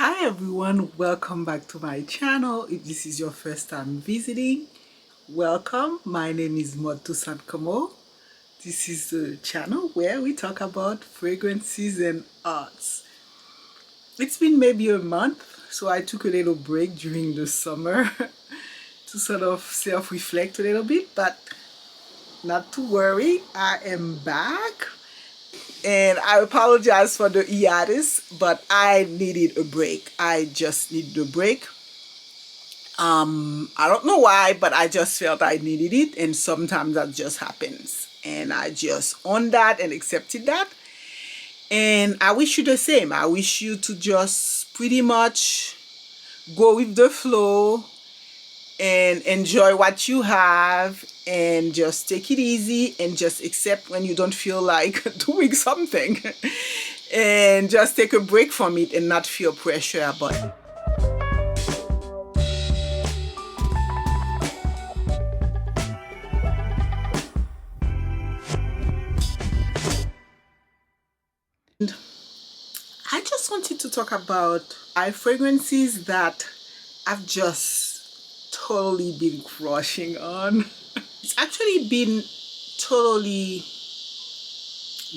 Hi everyone, welcome back to my channel. If this is your first time visiting, welcome. My name is Motu Sankamo. This is the channel where we talk about fragrances and arts. It's been maybe a month, so I took a little break during the summer to sort of self-reflect a little bit, but not to worry, I am back. And I apologize for the hiatus, but I needed a break. I just needed a break. I don't know why, but I just felt I needed it, and sometimes that just happens. And I just owned that and accepted that. And I wish you the same. I wish you to just pretty much go with the flow and enjoy what you have and just take it easy and just accept when you don't feel like doing something and just take a break from it and not feel pressure about it. And I just wanted to talk about fragrances that I've just totally been crushing on. It's actually been totally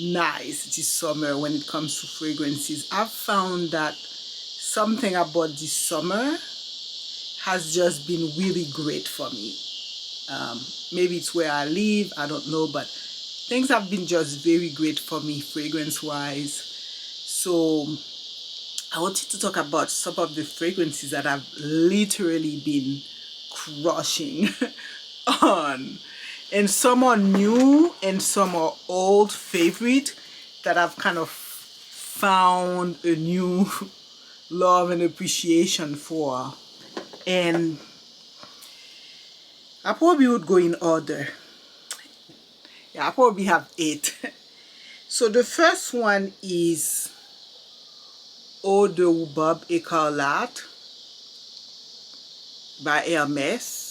nice this summer when it comes to fragrances. I've found that something about this summer has just been really great for me. Maybe it's where I live, I don't know, but things have been just very great for me fragrance wise. So I wanted to talk about some of the fragrances that I've literally been crushing on, and some are new and some are old favorite that I've kind of found a new love and appreciation for. And I probably would go in order. Yeah, I probably have 8. So the first one is Eau de Rhubarb Ecarlate by Hermes.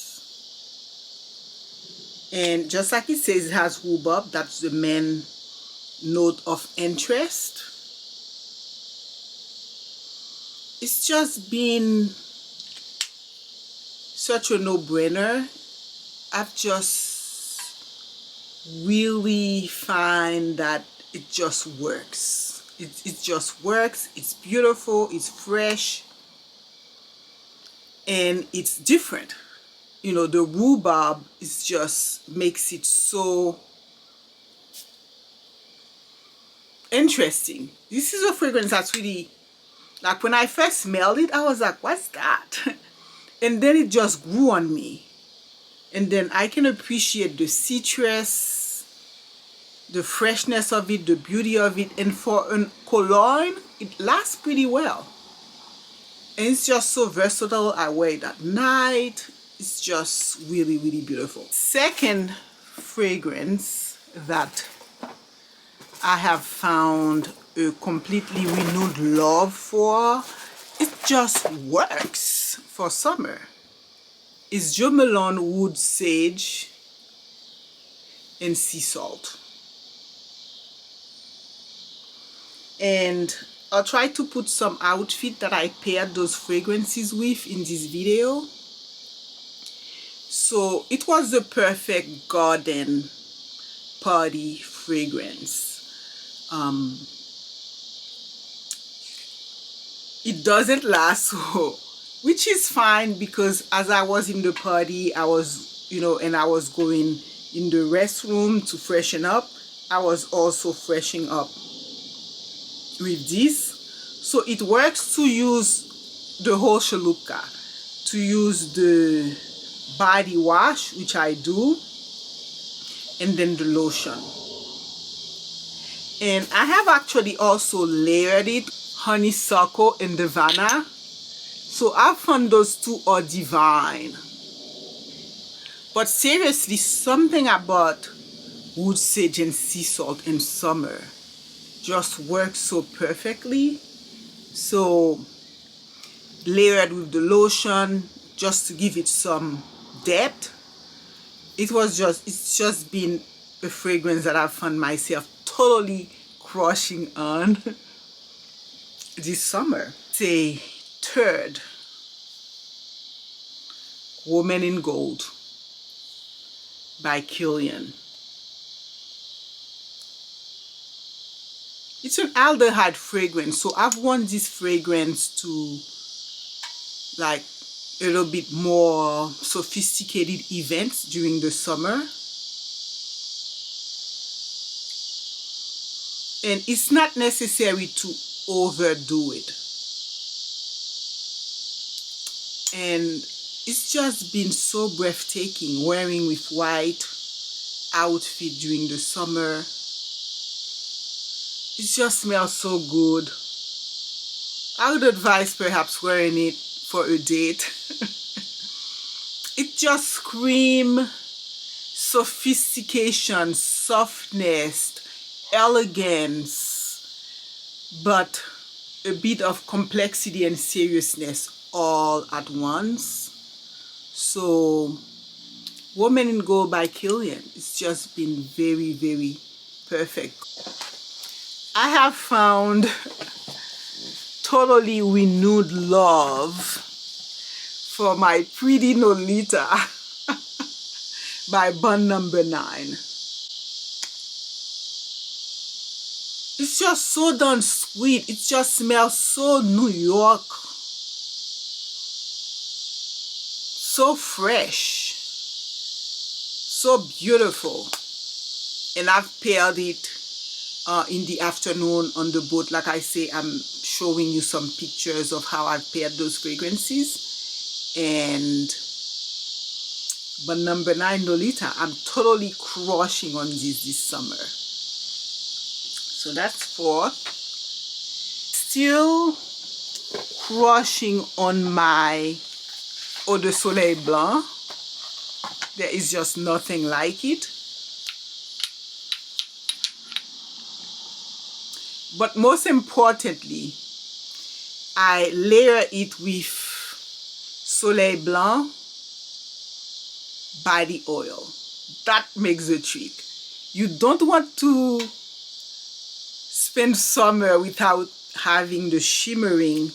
And just like it says, it has rhubarb. That's the main note of interest. It's just been such a no-brainer. I've just really find that it just works. It just works. It's beautiful. It's fresh. And it's different. You know, the rhubarb is just makes it so interesting. This is a fragrance that's really, like, when I first smelled it, I was like, what's that? And then it just grew on me. And then I can appreciate the citrus, the freshness of it, the beauty of it. And for a cologne, it lasts pretty well. And it's just so versatile. I wear it at night. It's just really, really beautiful. Second fragrance that I have found a completely renewed love for, it just works for summer, is Jo Malone Wood Sage and Sea Salt. And I'll try to put some outfit that I paired those fragrances with in this video. So it was the perfect garden party fragrance. It doesn't last, so, which is fine, because as I was in the party, I was, and I was going in the restroom to freshen up, I was also freshening up with this. So it works to use the whole shalupka, to use the body wash, which I do, and then the lotion. And I have actually also layered it, honeysuckle and Havana. So I found those two are divine. But seriously, something about wood sage and sea salt in summer just works so perfectly. So layered with the lotion just to give it some depth. It's just been a fragrance that I found myself totally crushing on this summer. Say third, Woman in Gold by Kilian. It's an aldehyde fragrance, so I've worn this fragrance to like a little bit more sophisticated events during the summer. And it's not necessary to overdo it. And it's just been so breathtaking wearing with white outfit during the summer. It just smells so good. I would advise perhaps wearing it for a date. It just screams sophistication, softness, elegance, but a bit of complexity and seriousness all at once. So Woman in Gold by Kilian, it's just been very, very perfect. I have found totally renewed love for my pretty Nolita by Bun Number 9. It's just so darn sweet. It just smells so New York. So fresh. So beautiful. And I've paired it in the afternoon on the boat. Like I say, I'm showing you some pictures of how I've paired those fragrances. And Bun Number 9 Nolita, I'm totally crushing on this summer. So that's 4. Still crushing on my Eau de Soleil Blanc. There is just nothing like it. But most importantly, I layer it with Soleil Blanc body oil. That makes the trick. You don't want to spend summer without having the shimmering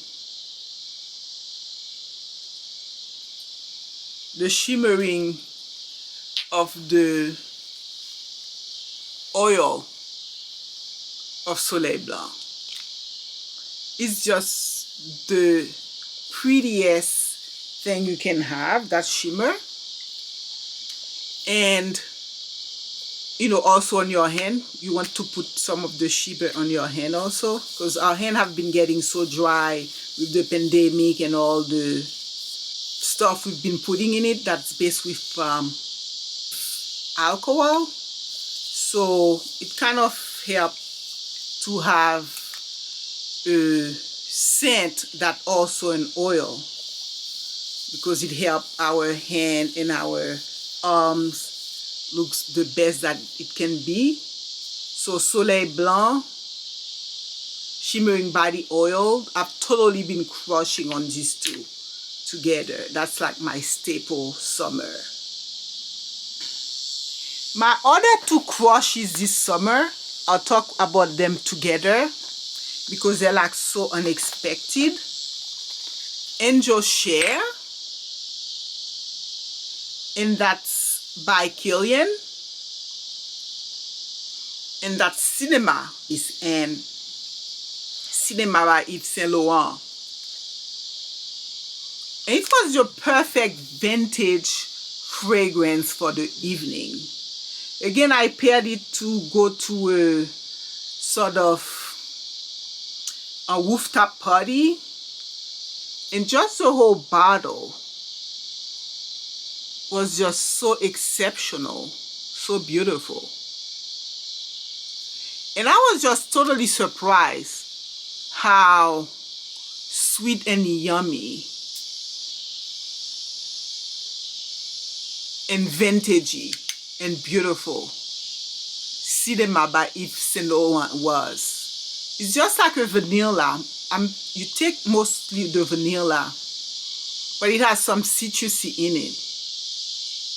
of the oil of Soleil Blanc. It's just the prettiest thing you can have, that shimmer. And you know, also on your hand, you want to put some of the Chypre on your hand also, because our hand have been getting so dry with the pandemic and all the stuff we've been putting in it that's based with alcohol. So it kind of helps to have a scent that also an oil, because it helps our hand and our arms looks the best that it can be. So Soleil Blanc shimmering body oil, I've totally been crushing on these two together. That's like my staple summer. My other 2 crushes this summer, I'll talk about them together because they're like so unexpected. Angel Share, and that's by Kilian, and that's Cinema and Cinema by Yves Saint Laurent. And it was your perfect vintage fragrance for the evening. Again, I paired it to go to a sort of a rooftop party, and just the whole bottle was just so exceptional, so beautiful. And I was just totally surprised how sweet and yummy and vintagey and beautiful Cinema by Yves Saint Laurent was. It's just like a vanilla. You take mostly the vanilla, but it has some citrusy in it.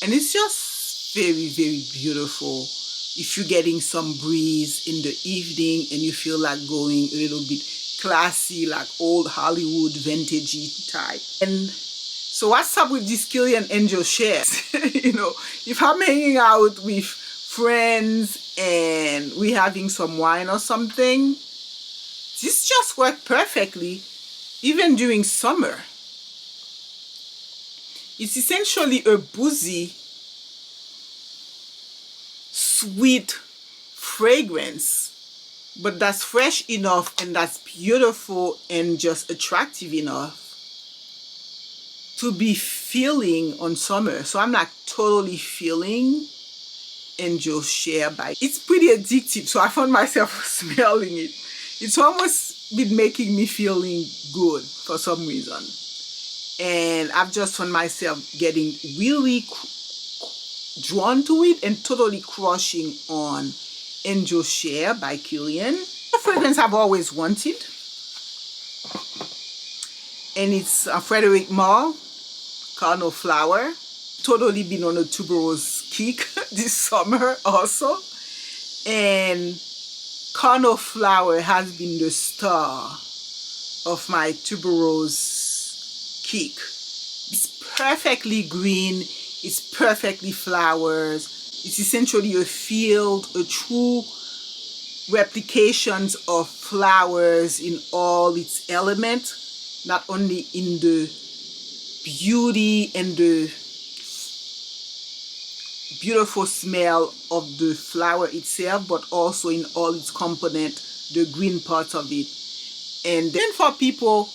And it's just very, very beautiful if you're getting some breeze in the evening and you feel like going a little bit classy, like old Hollywood vintagey type. And so what's up with this Kilian Angel shares? You know, if I'm hanging out with friends and we're having some wine or something, this just worked perfectly, even during summer. It's essentially a boozy, sweet fragrance, but that's fresh enough and that's beautiful and just attractive enough to be feeling on summer. So I'm like totally feeling Angel Share by. It's pretty addictive, so I found myself smelling it. It's almost been making me feeling good for some reason. And I've just found myself getting really drawn to it and totally crushing on Angel Share by Kilian. The fragrance I've always wanted. And it's a Frederic Malle Carnal Flower. Totally been on a tuberose kick this summer also. And Carnal Flower has been the star of my tuberose kick. It's perfectly green, it's perfectly flowers, it's essentially a field, a true replications of flowers in all its elements, not only in the beauty and the beautiful smell of the flower itself, but also in all its component, the green part of it. And then for people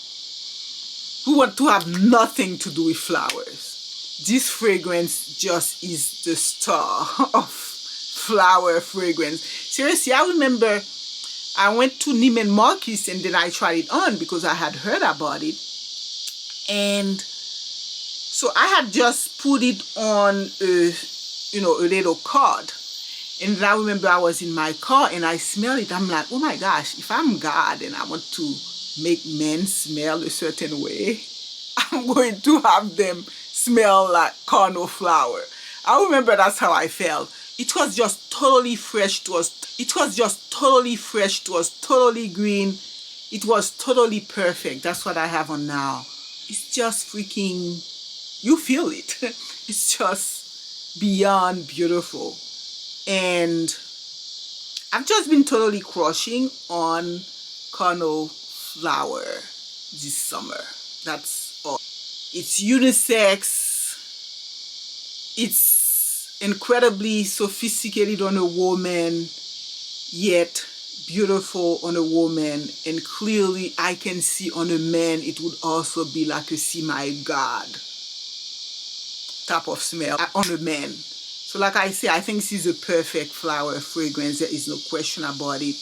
who want to have nothing to do with flowers, this fragrance just is the star of flower fragrance. Seriously, I remember I went to Neiman Marcus and then I tried it on because I had heard about it. And so I had just put it on a little card. And then I remember I was in my car and I smelled it. I'm like, oh my gosh, if I'm God and I want to make men smell a certain way, I'm going to have them smell like carnal flower. I remember that's how I felt. It was just totally fresh to us. It was just totally fresh to us, totally green. It was totally perfect. That's what I have on now. It's just freaking, you feel it. It's just beyond beautiful. And I've just been totally crushing on carnal flower this summer. That's all. It's unisex. It's incredibly sophisticated on a woman, yet beautiful on a woman. And clearly I can see on a man it would also be like a semi-god type of smell on a man. So like I say, I think this is a perfect flower fragrance. There is no question about it.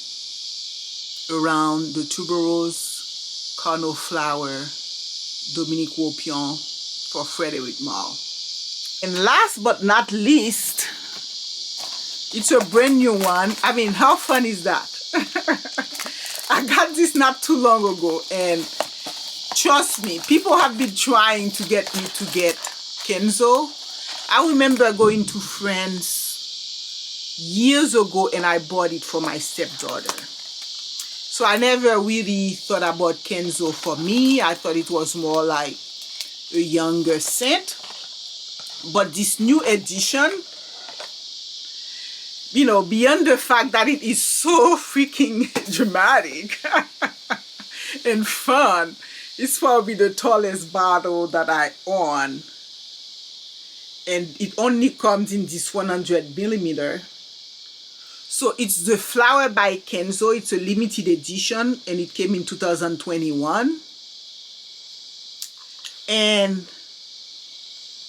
Around the tuberose, carnal flower, Dominique Wopion for Frederic Malle. And last but not least, it's a brand new one. I mean, how fun is that? I got this not too long ago, and trust me, people have been trying to get me to get Kenzo. I remember going to France years ago and I bought it for my stepdaughter. So I never really thought about Kenzo for me. I thought it was more like a younger scent. But this new edition, you know, beyond the fact that it is so freaking dramatic and fun, it's probably the tallest bottle that I own. And it only comes in this 100 millimeter. So it's the Flower by Kenzo. It's a limited edition and it came in 2021. And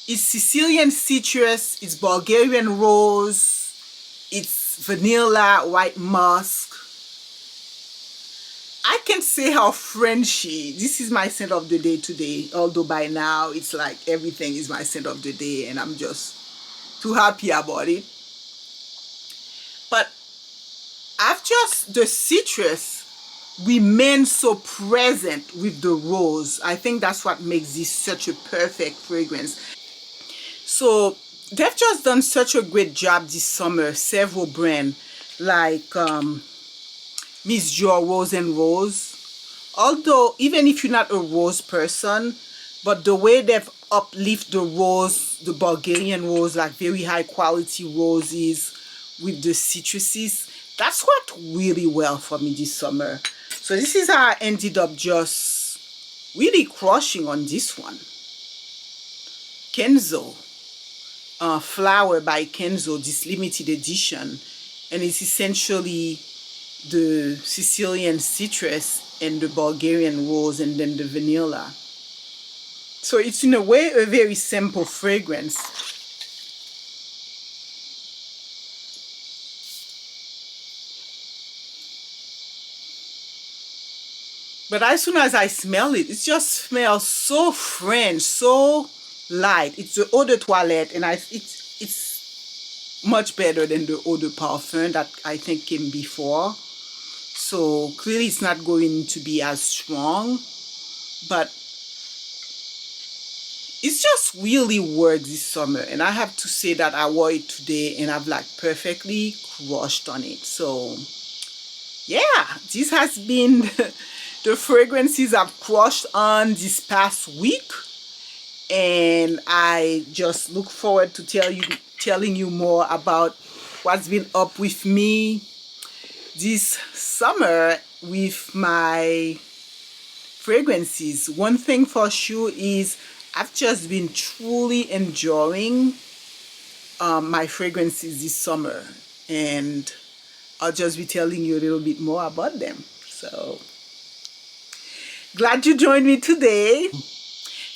it's Sicilian citrus, it's Bulgarian rose, it's vanilla, white musk. I can say how Frenchy. This is my scent of the day today. Although by now it's like everything is my scent of the day and I'm just too happy about it. But I've just, the citrus remains so present with the rose. I think that's what makes this such a perfect fragrance. So they've just done such a great job this summer. Several brands like Miss Jo Rose and Rose, Although, even if you're not a rose person, but the way they've uplift the rose, the Bulgarian rose, like very high quality roses with the citruses, that's worked really well for me this summer. So this is how I ended up just really crushing on this one. Kenzo, Flower by Kenzo, this limited edition. And it's essentially the Sicilian citrus and the Bulgarian rose and then the vanilla. So it's in a way a very simple fragrance. But as soon as I smell it, it just smells so French, so light. It's the eau de toilette, and it's much better than the eau de parfum that I think came before. So clearly it's not going to be as strong, but it's just really worked this summer. And I have to say that I wore it today and I've like perfectly crushed on it. So yeah, this has been the fragrances I've crushed on this past week. And I just look forward to telling you more about what's been up with me this summer with my fragrances. One thing for sure is I've just been truly enjoying my fragrances this summer, and I'll just be telling you a little bit more about them. So glad you joined me today.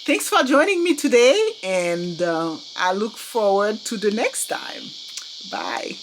Thanks for joining me today, and I look forward to the next time. Bye.